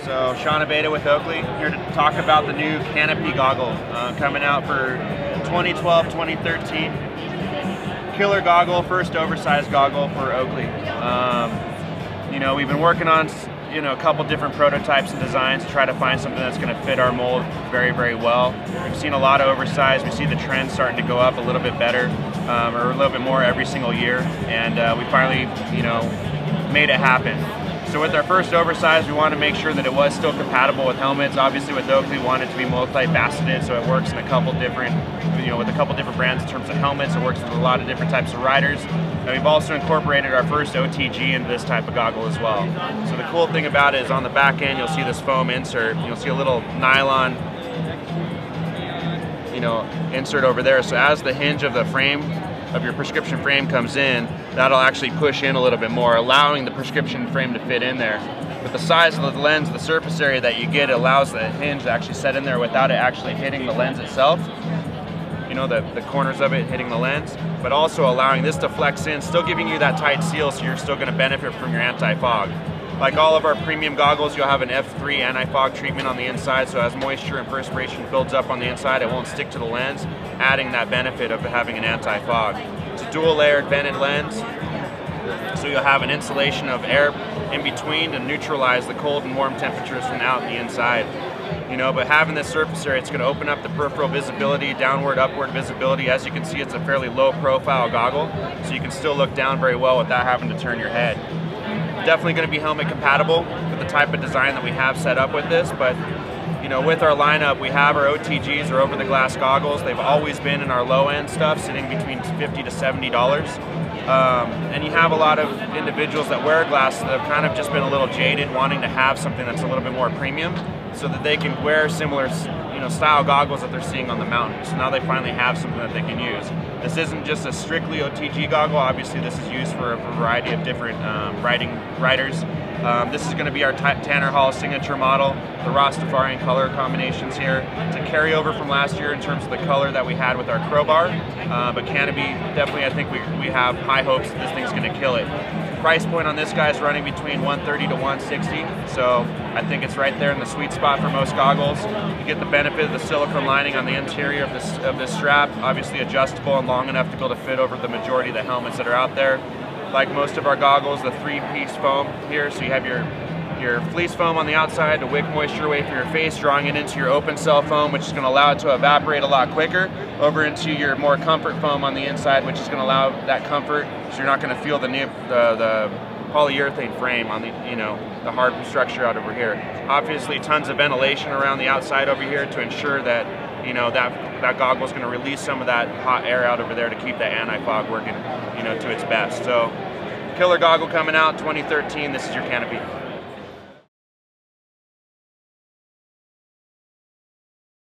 So Sean Abeda with Oakley, here to talk about the new Canopy Goggle coming out for 2012-2013. Killer goggle, first oversized goggle for Oakley. You know, we've been working on a couple different prototypes and designs to try to find something that's going to fit our mold very, very well. We've seen a lot of oversized. We see the trend starting to go up a little bit better, or a little bit more every single year, and we finally, made it happen. So with our first oversized, we wanted to make sure that it was still compatible with helmets. Obviously with Oakley, we wanted it to be multifaceted, so it works in a couple different, with a couple different brands in terms of helmets. It works with a lot of different types of riders. And we've also incorporated our first OTG into this type of goggle as well. So the cool thing about it is on the back end, you'll see this foam insert. You'll see a little nylon, insert over there. So as the hinge of the frame, of your prescription frame comes in, that'll actually push in a little bit more, allowing the prescription frame to fit in there. With the size of the lens, the surface area that you get allows the hinge to actually set in there without it actually hitting the lens itself. The corners of it hitting the lens, but also allowing this to flex in, still giving you that tight seal, so you're still going to benefit from your anti-fog. Like all of our premium goggles, you'll have an F3 anti-fog treatment on the inside, so as moisture and perspiration builds up on the inside, it won't stick to the lens, adding that benefit of having an anti-fog. It's a dual layered vented lens, so you'll have an insulation of air in between to neutralize the cold and warm temperatures from out and the inside. But having this surface area, it's going to open up the peripheral visibility, downward, upward visibility. As you can see, it's a fairly low profile goggle, so you can still look down very well without having to turn your head. Definitely going to be helmet compatible with the type of design that we have set up with this, but with our lineup, we have our OTGs, or over the glass goggles. They've always been in our low end stuff, sitting between $50 to $70. And you have a lot of individuals that wear glass that have kind of just been a little jaded, wanting to have something that's a little bit more premium, so that they can wear similar style goggles that they're seeing on the mountain. So now they finally have something that they can use. This isn't just a strictly OTG goggle. Obviously this is used for a variety of different riders. This is going to be our Tanner Hall signature model, the Rastafarian color combinations here. It's a carryover from last year in terms of the color that we had with our crowbar, but Canopy, definitely I think we have high hopes that this thing's going to kill it. Price point on this guy is running between $130 to $160, so I think it's right there in the sweet spot for most goggles. You get the benefit of the silicone lining on the interior of this strap, obviously adjustable and long enough to be able to fit over the majority of the helmets that are out there. Like most of our goggles, the three-piece foam here, so you have your fleece foam on the outside to wick moisture away from your face, drawing it into your open cell foam, which is going to allow it to evaporate a lot quicker, over into your more comfort foam on the inside, which is going to allow that comfort, so you're not going to feel the polyurethane frame on the hard structure out over here. Obviously tons of ventilation around the outside over here to ensure that that goggle is going to release some of that hot air out over there to keep that anti-fog working to its best. So killer goggle coming out 2013. This is your Canopy.